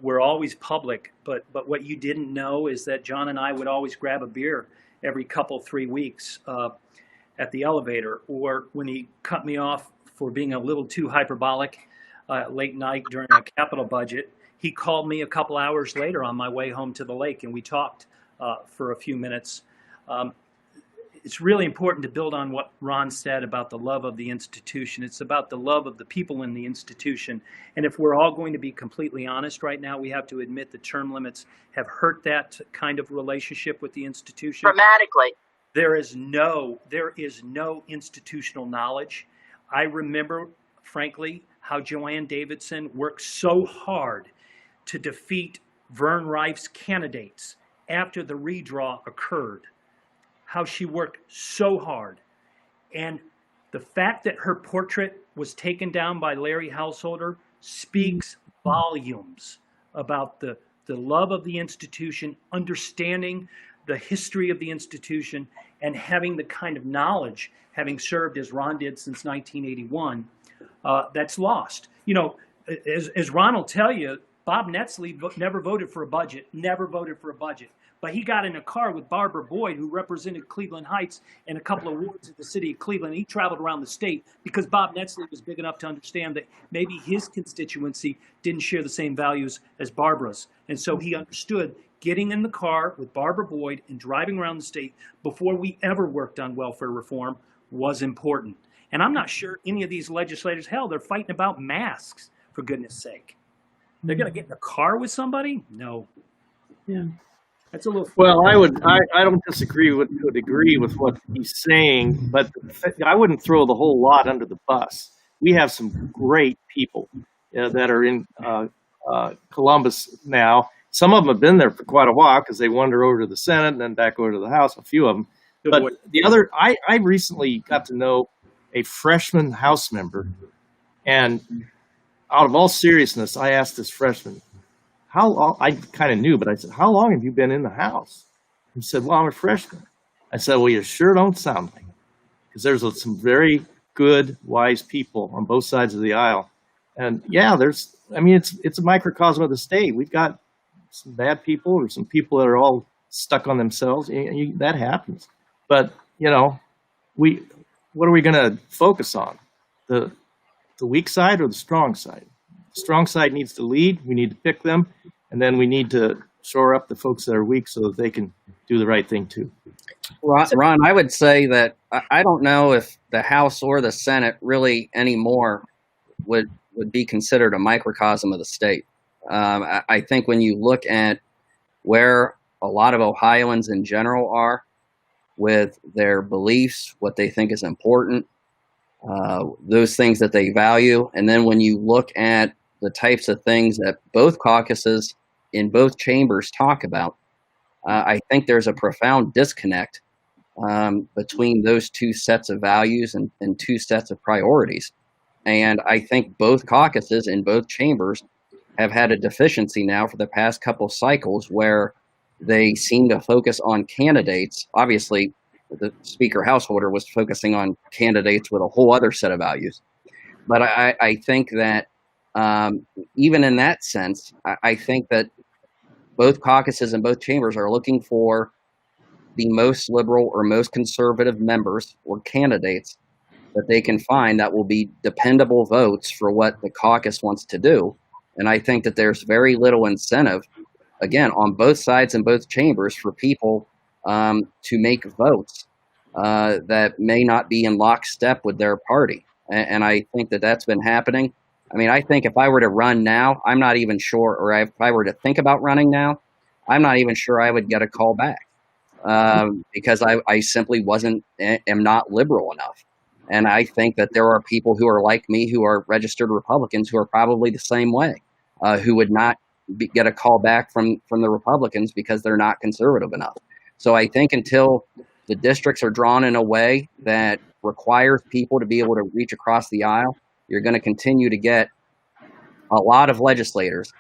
were always public, but what you didn't know is that John and I would always grab a beer every 3 weeks at the elevator, or when he cut me off for being a little too hyperbolic late night during a capital budget, he called me a couple hours later on my way home to the lake, and we talked for a few minutes. it's really important to build on what Ron said about the love of the institution. It's about the love of the people in the institution. And if we're all going to be completely honest right now, we have to admit the term limits have hurt that kind of relationship with the institution. Dramatically. There is no institutional knowledge. I remember, frankly, how Joanne Davidson worked so hard to defeat Vern Rife's candidates after the redraw occurred. How she worked so hard. And the fact that her portrait was taken down by Larry Householder speaks volumes about the love of the institution, understanding the history of the institution, and having the kind of knowledge, having served as Ron did since 1981, that's lost. You know, as Ron will tell you, Bob Netzley never voted for a budget, But he got in a car with Barbara Boyd, who represented Cleveland Heights and a couple of wards in the city of Cleveland. He traveled around the state because Bob Netzley was big enough to understand that maybe his constituency didn't share the same values as Barbara's. And so he understood getting in the car with Barbara Boyd and driving around the state before we ever worked on welfare reform was important. And I'm not sure any of these legislators, hell, they're fighting about masks, for goodness sake. They're going to get in a car with somebody? No. Yeah. That's a little. Well, I don't disagree to a degree with what he's saying, but I wouldn't throw the whole lot under the bus. We have some great people that are in Columbus now. Some of them have been there for quite a while because they wander over to the Senate and then back over to the House, a few of them. But the other, I recently got to know a freshman House member, and out of all seriousness, I asked this freshman, how long, I kind of knew, but I said, how long have you been in the House? He said, well, I'm a freshman. I said, well, you sure don't sound like it. Because there's some very good, wise people on both sides of the aisle. And yeah, it's a microcosm of the state. We've got some bad people or some people that are all stuck on themselves. That happens. But, what are we going to focus on? The weak side or the strong side? The strong side needs to lead. We need to pick them, and then we need to shore up the folks that are weak so that they can do the right thing too. Ron, I would say that I don't know if the House or the Senate really anymore would be considered a microcosm of the state. I think when you look at where a lot of Ohioans in general are with their beliefs, what they think is important, those things that they value, and then when you look at the types of things that both caucuses in both chambers talk about, I think there's a profound disconnect between those two sets of values and two sets of priorities. And I think both caucuses in both chambers have had a deficiency now for the past couple cycles where they seem to focus on candidates. Obviously, the Speaker Householder was focusing on candidates with a whole other set of values. But I think that even in that sense, I think that both caucuses and both chambers are looking for the most liberal or most conservative members or candidates that they can find that will be dependable votes for what the caucus wants to do. And I think that there's very little incentive, again, on both sides and both chambers for people to make votes that may not be in lockstep with their party. And I think that that's been happening. I mean, I think if I were to run now, I'm not even sure, or if I were to think about running now, I'm not even sure I would get a call back because I simply am not liberal enough. And I think that there are people who are like me who are registered Republicans who are probably the same way, who would not get a call back from the Republicans because they're not conservative enough. So I think until the districts are drawn in a way that requires people to be able to reach across the aisle, you're going to continue to get a lot of legislators.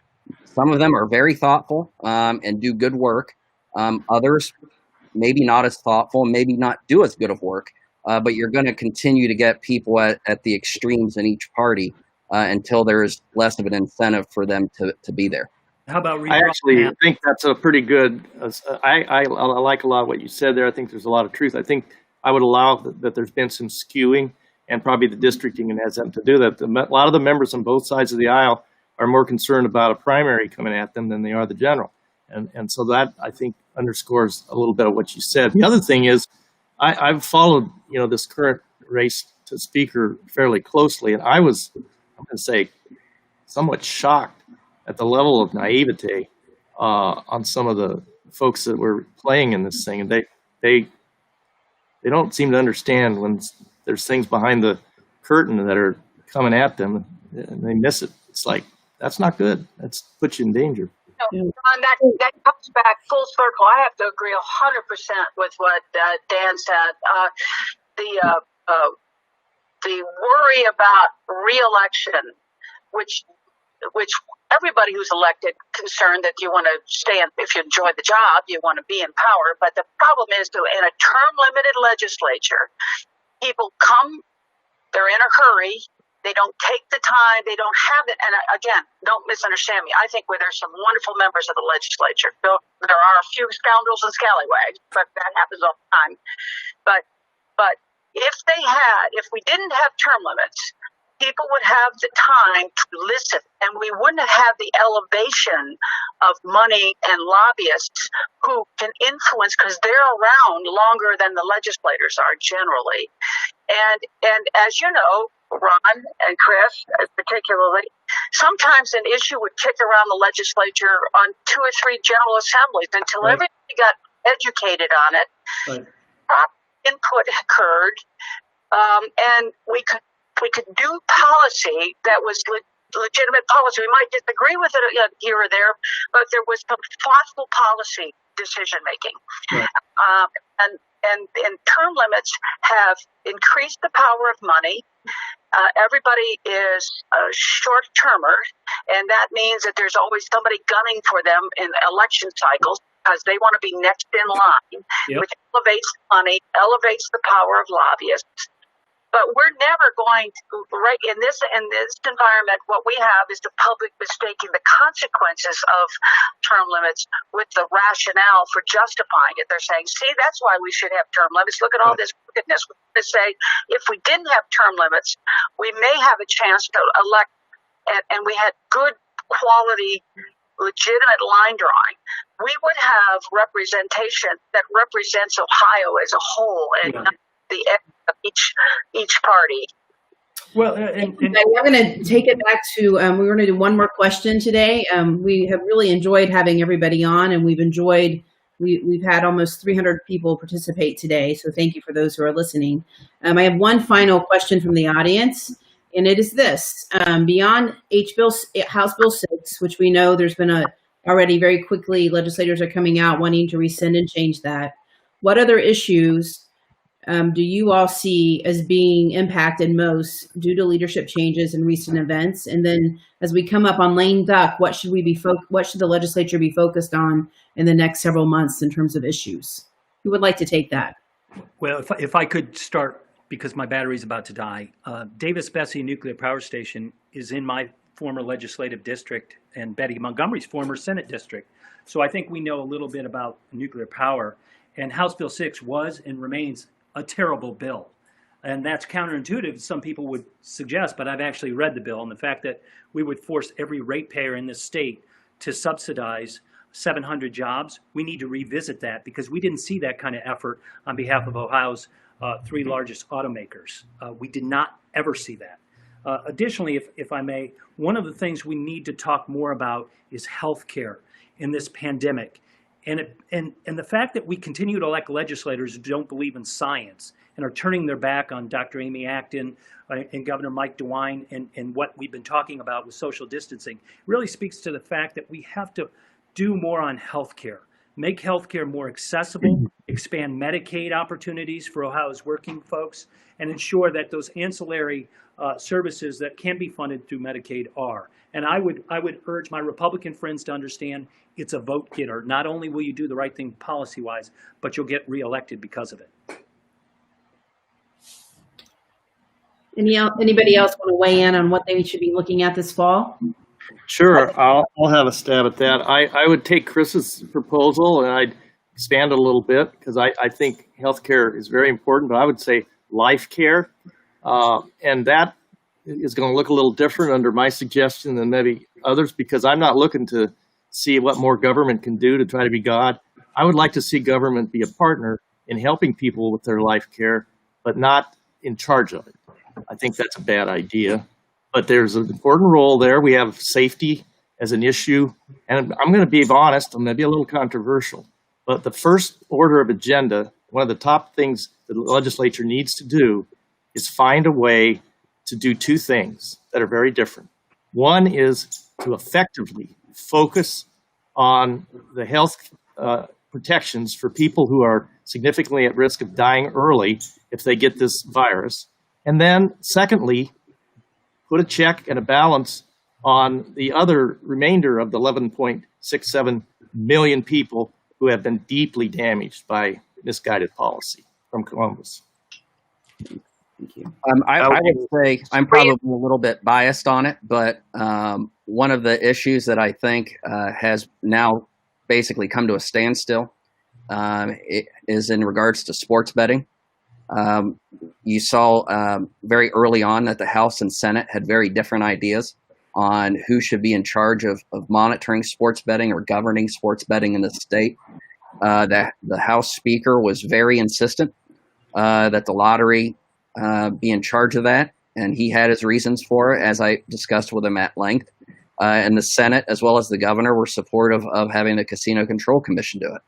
Some of them are very thoughtful and do good work. Others, maybe not as thoughtful, maybe not do as good of work. But you're going to continue to get people at the extremes in each party until there's less of an incentive for them to be there. How about I actually think that's a pretty good. I like a lot of what you said there. I think there's a lot of truth. I think I would allow that there's been some skewing, and probably the districting has something to do that. A lot of the members on both sides of the aisle are more concerned about a primary coming at them than they are the general, and so that I think underscores a little bit of what you said. The other thing is, I've followed, this current race to speaker fairly closely, and I'm going to say, somewhat shocked at the level of naivete on some of the folks that were playing in this thing, and they don't seem to understand when there's things behind the curtain that are coming at them, and they miss it. It's like, that's not good. That's puts you in danger. Ron, that comes back full circle. I have to agree 100% with what Dan said. The worry about re-election, which everybody who's elected concerned that you want to stay in, if you enjoy the job, you want to be in power. But the problem is that in a term-limited legislature, people come, they're in a hurry. They don't take the time. They don't have it. And again, don't misunderstand me. I think there's some wonderful members of the legislature. There are a few scoundrels and scallywags, but that happens all the time. But if we didn't have term limits, people would have the time to listen, and we wouldn't have the elevation of money and lobbyists who can influence, because they're around longer than the legislators are generally. And as you know, Ron and Chris, particularly, sometimes an issue would kick around the legislature on 2 or 3 general assemblies until everybody got educated on it. Right. Proper input occurred, and we could do policy that was legitimate policy. We might disagree with it here or there, but there was some thoughtful policy decision making. Right. And term limits have increased the power of money. Everybody is short-termer, and that means that there's always somebody gunning for them in election cycles because they want to be next in line, which elevates money, elevates the power of lobbyists. But we're never going to, right in this environment, what we have is the public mistaking the consequences of term limits with the rationale for justifying it. They're saying, see, that's why we should have term limits. Look at all this wickedness. We're going to say, if we didn't have term limits, we may have a chance to elect, and we had good quality, legitimate line drawing. We would have representation that represents Ohio as a whole, and not the of each party. Well, we're going to take it back to, we're going to do one more question today. We have really enjoyed having everybody on, and we've had almost 300 people participate today. So thank you for those who are listening. I have one final question from the audience, and it is this. Beyond House Bill 6, which we know there's been already very quickly, legislators are coming out wanting to rescind and change that. What other issues do you all see as being impacted most due to leadership changes and recent events? And then as we come up on lame duck, what should the legislature be focused on in the next several months in terms of issues? Who would like to take that? Well, if I could start, because my battery's about to die. Davis-Besse Nuclear Power Station is in my former legislative district and Betty Montgomery's former Senate district. So I think we know a little bit about nuclear power. And House Bill 6 was and remains a terrible bill. And that's counterintuitive, some people would suggest, but I've actually read the bill, and the fact that we would force every ratepayer in this state to subsidize 700 jobs, we need to revisit that, because we didn't see that kind of effort on behalf of Ohio's 3 largest automakers. We did not ever see that. Additionally, if I may, one of the things we need to talk more about is healthcare in this pandemic. And the fact that we continue to elect legislators who don't believe in science and are turning their back on Dr. Amy Acton and Governor Mike DeWine and what we've been talking about with social distancing really speaks to the fact that we have to do more on healthcare, make healthcare more accessible, expand Medicaid opportunities for Ohio's working folks, and ensure that those ancillary services that can be funded through Medicaid are. And I would urge my Republican friends to understand it's a vote getter. Not only will you do the right thing policy-wise, but you'll get reelected because of it. Anybody else want to weigh in on what they should be looking at this fall? Sure, I'll have a stab at that. I would take Chris's proposal and I'd expand it a little bit, because I think healthcare is very important, but I would say life care. And that is going to look a little different under my suggestion than maybe others, because I'm not looking to see what more government can do to try to be God. I would like to see government be a partner in helping people with their life care, but not in charge of it. I think that's a bad idea. But there's an important role there. We have safety as an issue. And I'm going to be honest, I'm going to be a little controversial. But the first order of agenda, one of the top things the legislature needs to do is find a way to do two things that are very different. One is to effectively focus on the health protections for people who are significantly at risk of dying early if they get this virus. And then secondly, put a check and a balance on the other remainder of the 11.67 million people who have been deeply damaged by misguided policy from Columbus. Thank you. I would say I'm probably a little bit biased on it, but one of the issues that I think has now basically come to a standstill it is in regards to sports betting. You saw very early on that the House and Senate had very different ideas on who should be in charge of monitoring sports betting or governing sports betting in the state. That the House Speaker was very insistent that the lottery be in charge of that, and he had his reasons for it, as I discussed with him at length. And the Senate, as well as the governor, were supportive of having the Casino Control Commission do it.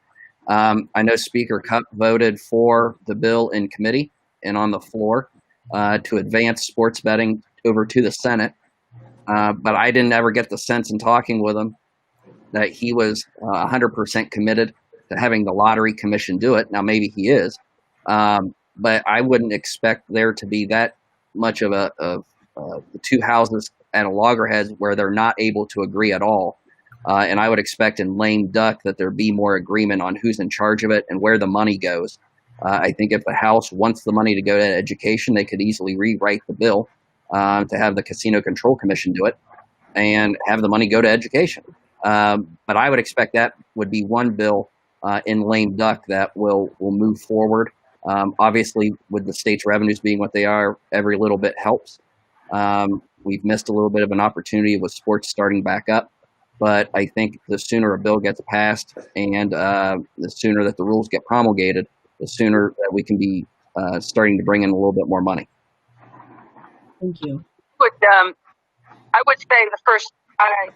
I know Speaker Cupp voted for the bill in committee and on the floor to advance sports betting over to the Senate. But I didn't ever get the sense in talking with him that he was 100% committed to having the Lottery Commission do it. Now, maybe he is, but I wouldn't expect there to be that much of the two houses at a loggerheads where they're not able to agree at all. And I would expect in lame duck that there be more agreement on who's in charge of it and where the money goes. I think if the House wants the money to go to education, they could easily rewrite the bill to have the Casino Control Commission do it and have the money go to education. But I would expect that would be one bill in lame duck that will move forward. Obviously, with the state's revenues being what they are, every little bit helps. We've missed a little bit of an opportunity with sports starting back up. But I think the sooner a bill gets passed and the sooner that the rules get promulgated, the sooner that we can be starting to bring in a little bit more money. Thank you. I would say the first, I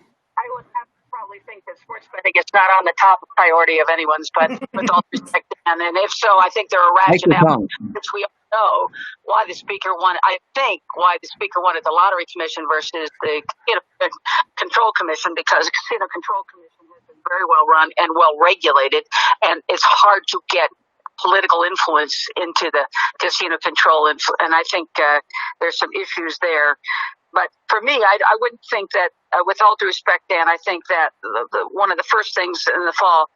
would have to probably think that sports betting is not on the top priority of anyone's, but with all respect, and if so, I think there are rationales, which we all know why the speaker wanted. I think why the speaker wanted the Lottery Commission versus the Casino Control Commission, because the Casino Control Commission has been very well run and well regulated, and it's hard to get political influence into the casino control, and I think there's some issues there. But for me, I wouldn't think that, with all due respect, Dan, I think that one of the first things in the fall,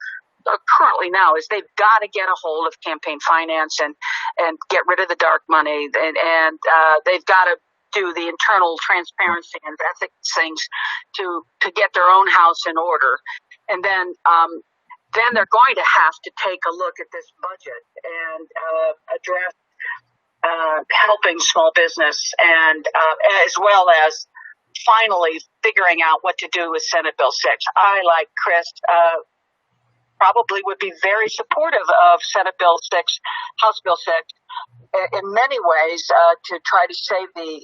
currently now, is they've got to get a hold of campaign finance and get rid of the dark money, and they've got to do the internal transparency and ethics things to get their own house in order, and then they're going to have to take a look at this budget and address helping small business, and as well as finally figuring out what to do with Senate Bill 6. I, like Chris, probably would be very supportive of Senate Bill 6, House Bill 6, in many ways to try to save the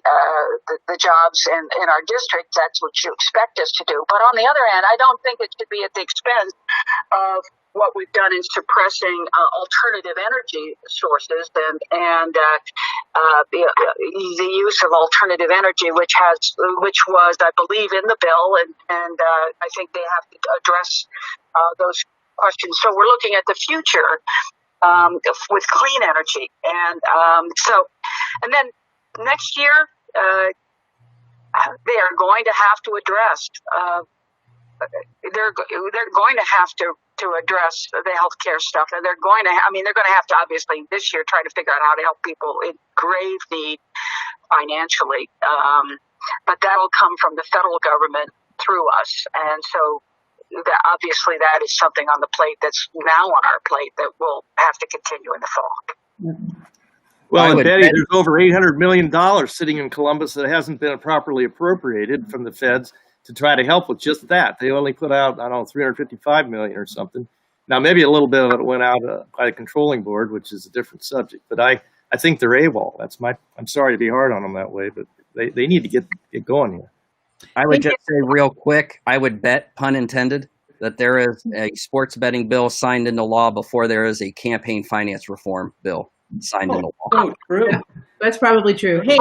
jobs in our district. That's what you expect us to do. But on the other hand, I don't think it should be at the expense of what we've done in suppressing alternative energy sources and the use of alternative energy, which was, I believe, in the bill, and I think they have to address those questions. So we're looking at the future with clean energy, and then next year they are going to have to address. They're going to have to address the healthcare stuff, and they're going to have to obviously this year try to figure out how to help people in grave need financially. But that will come from the federal government through us, and so obviously that is something on the plate that's now on our plate that will have to continue in the fall. Well, and Betty, there's over $800 million sitting in Columbus that hasn't been properly appropriated from the feds to try to help with just that. They only put out, I don't know, $355 million or something. Now, maybe a little bit of it went out by the controlling board, which is a different subject. But I think they're AWOL. I'm sorry to be hard on them that way, but they need to get going here. I would just say real quick, I would bet, pun intended, that there is a sports betting bill signed into law before there is a campaign finance reform bill signed into law. Oh, true. That's probably true. Hey,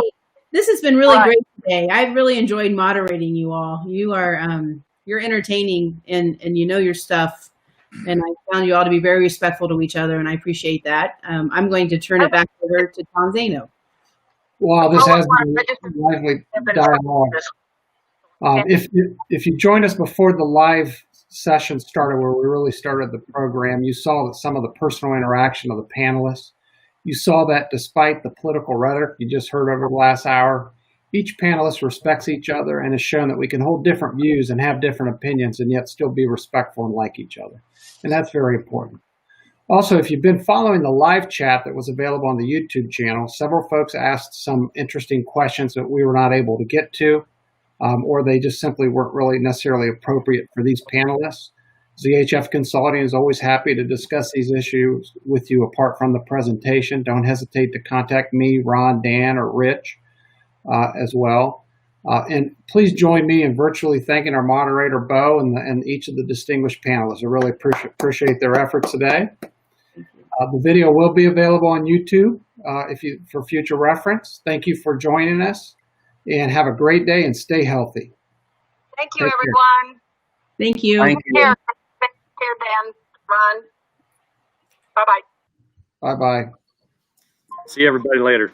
this has been really great today. I've really enjoyed moderating you all. You are you're entertaining and you know your stuff. And I found you all to be very respectful to each other, and I appreciate that. I'm going to turn it back over to Tom Zano. Well, this has been a lively dialogue. If you joined us before the live session started, where we really started the program, you saw that some of the personal interaction of the panelists. You saw that despite the political rhetoric you just heard over the last hour, each panelist respects each other and has shown that we can hold different views and have different opinions and yet still be respectful and like each other. And that's very important. Also, if you've been following the live chat that was available on the YouTube channel, several folks asked some interesting questions that we were not able to get to, or they just simply weren't really necessarily appropriate for these panelists. ZHF Consulting is always happy to discuss these issues with you apart from the presentation. Don't hesitate to contact me, Ron, Dan, or Rich as well. And please join me in virtually thanking our moderator, Beau, and each of the distinguished panelists. I really appreciate their efforts today. The video will be available on YouTube for future reference. Thank you for joining us, and have a great day and stay healthy. Thank you, everyone. Thank you. Thank you. Take care, Dan, Ron. Bye-bye. Bye-bye. See everybody later.